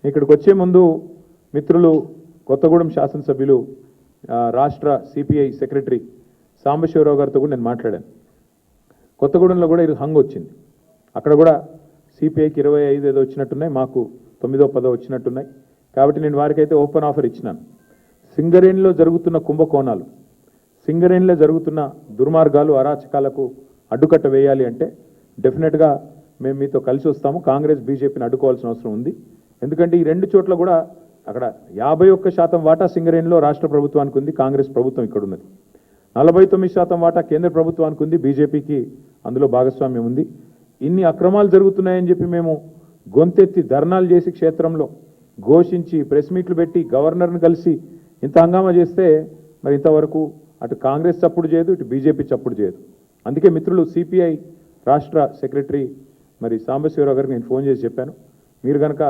ఇక్కడికి వచ్చే ముందు మిత్రులు కొత్తగూడెం శాసనసభ్యులు రాష్ట్ర సిపిఐ సెక్రటరీ సాంబశివరావు గారితో కూడా నేను మాట్లాడాను. కొత్తగూడెంలో కూడా ఇది హంగ్ వచ్చింది. అక్కడ కూడా సిపిఐకి 25 ఏదో వచ్చినట్టున్నాయి, మాకు 9 10 వచ్చినట్టున్నాయి. కాబట్టి నేను వారికైతే ఓపెన్ ఆఫర్ ఇచ్చినాను. సింగరేణిలో జరుగుతున్న కుంభకోణాలు, సింగరేణిలో జరుగుతున్న దుర్మార్గాలు, అరాచకాలకు అడ్డుకట్ట వేయాలి అంటే డెఫినెట్గా మేము మీతో కలిసి వస్తాము. కాంగ్రెస్ బీజేపీని అడ్డుకోవాల్సిన అవసరం ఉంది. ఎందుకంటే ఈ రెండు చోట్ల కూడా అక్కడ 51% వాటా సింగరేణిలో రాష్ట్ర ప్రభుత్వానికి ఉంది, కాంగ్రెస్ ప్రభుత్వం ఇక్కడ ఉన్నది. 49% వాటా కేంద్ర ప్రభుత్వానికి ఉంది, బీజేపీకి అందులో భాగస్వామ్యం ఉంది. ఇన్ని అక్రమాలు జరుగుతున్నాయని చెప్పి మేము గొంతెత్తి ధర్నాలు చేసి క్షేత్రంలో ఘోషించి ప్రెస్ మీట్లు పెట్టి గవర్నర్ని కలిసి ఇంత హంగామా చేస్తే మరి ఇంతవరకు అటు కాంగ్రెస్ చప్పుడు చేయదు, ఇటు బీజేపీ చప్పుడు చేయదు. అందుకే మిత్రులు సిపిఐ రాష్ట్ర సెక్రటరీ మరి సాంబశివరావు గారికి నేను ఫోన్ చేసి చెప్పాను, మీరు కనుక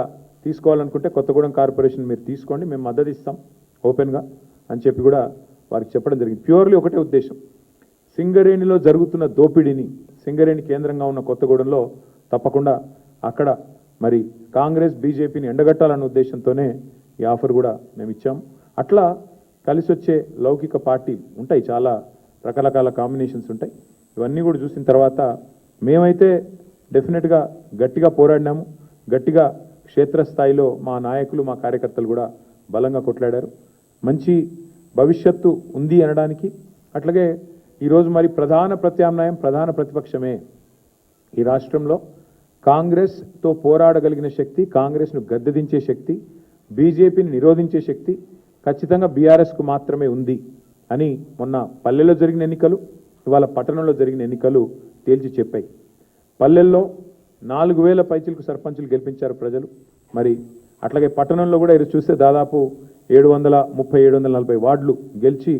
తీసుకోవాలనుకుంటే కొత్తగూడెం కార్పొరేషన్ మీరు తీసుకోండి, మేము మద్దతు ఇస్తాం ఓపెన్గా అని చెప్పి కూడా వారికి చెప్పడం జరిగింది. ప్యూర్లీ ఒకటే ఉద్దేశం, సింగరేణిలో జరుగుతున్న దోపిడీని, సింగరేణి కేంద్రంగా ఉన్న కొత్తగూడెంలో తప్పకుండా అక్కడ మరి కాంగ్రెస్ బీజేపీని ఎండగట్టాలన్న ఉద్దేశంతోనే ఈ ఆఫర్ కూడా మేము ఇచ్చాము. అట్లా కలిసి వచ్చే లౌకిక పార్టీ ఉంటాయి, చాలా రకరకాల కాంబినేషన్స్ ఉంటాయి. ఇవన్నీ కూడా చూసిన తర్వాత మేమైతే డెఫినెట్గా గట్టిగా పోరాడినాము. గట్టిగా క్షేత్రస్థాయిలో మా నాయకులు, మా కార్యకర్తలు కూడా బలంగా కొట్లాడారు. మంచి భవిష్యత్తు ఉంది అనడానికి. అట్లాగే ఈరోజు మరి ప్రధాన ప్రత్యామ్నాయం, ప్రధాన ప్రతిపక్షమే ఈ రాష్ట్రంలో. కాంగ్రెస్తో పోరాడగలిగిన శక్తి, కాంగ్రెస్ను గద్దెదించే శక్తి, బీజేపీని నిరోధించే శక్తి ఖచ్చితంగా బీఆర్ఎస్కు మాత్రమే ఉంది అని మొన్న పల్లెల్లో జరిగిన ఎన్నికలు, ఇవాళ పట్టణంలో జరిగిన ఎన్నికలు తేల్చి చెప్పాయి. పల్లెల్లో 4000 పైచిలకు సర్పంచులు గెలిపించారు ప్రజలు. మరి అట్లాగే పట్టణంలో కూడా ఇది చూస్తే దాదాపు 730-740 వార్డులు గెలిచి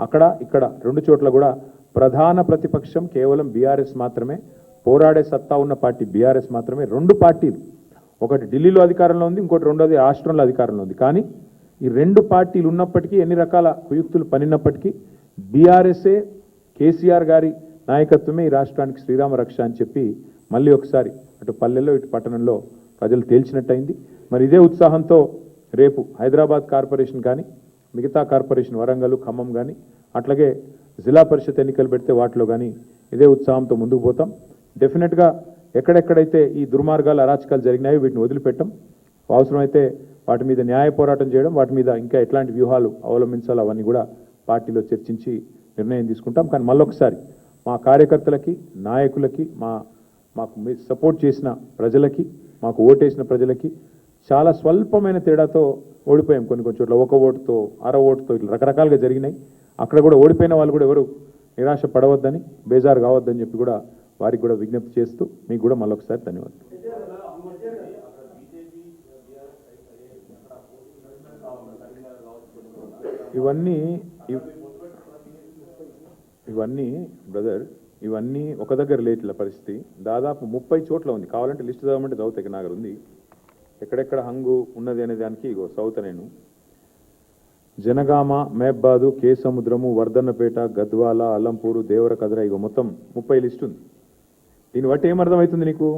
అక్కడ ఇక్కడ రెండు చోట్ల కూడా ప్రధాన ప్రతిపక్షం కేవలం బీఆర్ఎస్ మాత్రమే, పోరాడే సత్తా ఉన్న పార్టీ బీఆర్ఎస్ మాత్రమే. రెండు పార్టీలు, ఒకటి ఢిల్లీలో అధికారంలో ఉంది, ఇంకోటి రెండోది రాష్ట్రంలో అధికారంలో ఉంది. కానీ ఈ రెండు పార్టీలు ఉన్నప్పటికీ, ఎన్ని రకాల కుయుక్తులు పనిన్నప్పటికీ బీఆర్ఎస్ఏ, కేసీఆర్ గారి నాయకత్వమే ఈ రాష్ట్రానికి శ్రీరామ రక్ష అని చెప్పి మళ్ళీ ఒకసారి అటు పల్లెల్లో ఇటు పట్టణంలో ప్రజలు తేల్చినట్టయింది. మరి ఇదే ఉత్సాహంతో రేపు హైదరాబాద్ కార్పొరేషన్ కానీ, మిగతా కార్పొరేషన్ వరంగల్, ఖమ్మం కానీ, అట్లాగే జిల్లా పరిషత్ ఎన్నికలు పెడితే వాటిలో కానీ ఇదే ఉత్సాహంతో ముందుకు పోతాం. డెఫినెట్గా ఎక్కడెక్కడైతే ఈ దుర్మార్గాలు, అరాచకాలు జరిగినాయో వీటిని వదిలిపెట్టం. అవసరమైతే వాటి మీద న్యాయ పోరాటం చేయడం, వాటి మీద ఇంకా ఎట్లాంటి వ్యూహాలు అవలంబించాలో అవన్నీ కూడా పార్టీలో చర్చించి నిర్ణయం తీసుకుంటాం. కానీ మళ్ళొకసారి మా కార్యకర్తలకి, నాయకులకి, మాకు సపోర్ట్ చేసిన ప్రజలకి, మాకు ఓటేసిన ప్రజలకి చాలా స్వల్పమైన తేడాతో ఓడిపోయాం. కొన్ని చోట్ల 1 ఓటుతో, అర ఓటుతో ఇట్లా రకరకాలుగా జరిగినాయి. అక్కడ కూడా ఓడిపోయిన వాళ్ళు కూడా ఎవరు నిరాశ పడవద్దని, బేజారు కావద్దని చెప్పి కూడా వారికి కూడా విజ్ఞప్తి చేస్తూ మీకు కూడా మళ్ళొకసారి ధన్యవాదాలు. ఇవన్నీ బ్రదర్, ఇవన్నీ ఒక దగ్గర లేట్ల పరిస్థితి దాదాపు 30 చోట్ల ఉంది. కావాలంటే లిస్ట్ చదవమంటే చదువుతాయి, నా దగ్గర ఉంది. ఎక్కడెక్కడ హంగు ఉన్నది అనే దానికి ఇగో చదువుతా నేను. జనగామ, మేబ్బాదు, కేసముద్రము, వర్ధన్నపేట, గద్వాల, అల్లంపూరు, దేవరకద్ర, ఇగో మొత్తం 30 లిస్ట్ ఉంది. దీన్ని బట్టి ఏమర్థమవుతుంది నీకు?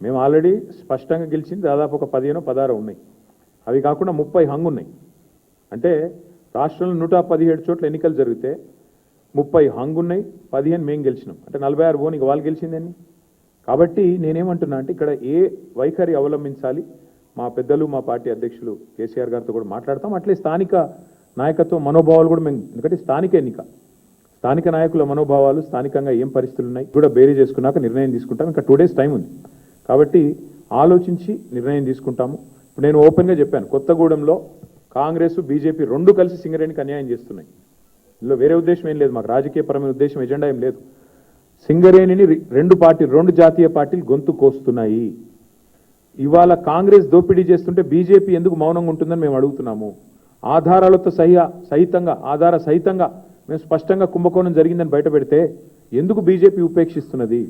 మేము ఆల్రెడీ స్పష్టంగా గెలిచింది దాదాపు ఒక 15-16 ఉన్నాయి. అవి కాకుండా 30 హంగు ఉన్నాయి. అంటే రాష్ట్రంలో 117 చోట్ల ఎన్నికలు జరిగితే 30 హంగు ఉన్నాయి, 15 మేము గెలిచినాం. అంటే 46 ఓనికి వాళ్ళు గెలిచిందని. కాబట్టి నేనేమంటున్నా అంటే ఇక్కడ ఏ వైఖరి అవలంబించాలి, మా పెద్దలు, మా పార్టీ అధ్యక్షులు కేసీఆర్ గారితో కూడా మాట్లాడతాం. అట్లే స్థానిక నాయకత్వం మనోభావాలు కూడా మేము, ఎందుకంటే స్థానిక ఎన్నిక, స్థానిక నాయకుల మనోభావాలు, స్థానికంగా ఏం పరిస్థితులు ఉన్నాయి కూడా బేరీ చేసుకున్నాక నిర్ణయం తీసుకుంటాం. ఇంకా 2 days టైం ఉంది కాబట్టి ఆలోచించి నిర్ణయం తీసుకుంటాము. ఇప్పుడు నేను ఓపెన్గా చెప్పాను, కొత్తగూడెంలో కాంగ్రెస్, బీజేపీ రెండు కలిసి సింగరేణికి అన్యాయం చేస్తున్నాయి. ఇందులో వేరే ఉద్దేశం ఏం లేదు, మాకు రాజకీయపరమైన ఉద్దేశం, ఎజెండా ఏం లేదు. సింగరేణిని రెండు జాతీయ పార్టీలు గొంతు కోస్తున్నాయి. ఇవాళ కాంగ్రెస్ దోపిడీ చేస్తుంటే బీజేపీ ఎందుకు మౌనంగా ఉంటుందని మేము అడుగుతున్నాము. ఆధారాలతో ఆధార సహితంగా మేము స్పష్టంగా కుంభకోణం జరిగిందని బయటపెడితే ఎందుకు బీజేపీ ఉపేక్షిస్తున్నది?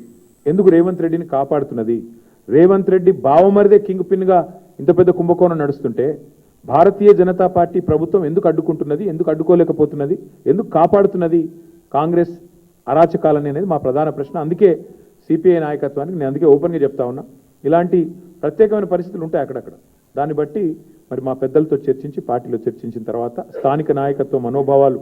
ఎందుకు రేవంత్ రెడ్డిని కాపాడుతున్నది? రేవంత్ రెడ్డి బావమరిదే కింగ్ పిన్గా ఇంత పెద్ద కుంభకోణం నడుస్తుంటే భారతీయ జనతా పార్టీ ప్రభుత్వం ఎందుకు అడ్డుకుంటున్నది? ఎందుకు అడ్డుకోలేకపోతున్నది? ఎందుకు కాపాడుతున్నది కాంగ్రెస్ అరాచకాలని అనేది మా ప్రధాన ప్రశ్న. అందుకే సిపిఐ నాయకత్వానికి నేను అందుకే ఓపెన్గా చెప్తా ఉన్నా, ఇలాంటి ప్రత్యేకమైన పరిస్థితులు ఉంటాయి అక్కడక్కడ. దాన్ని బట్టి మరి మా పెద్దలతో చర్చించి పార్టీలో చర్చించిన తర్వాత స్థానిక నాయకత్వ మనోభావాలు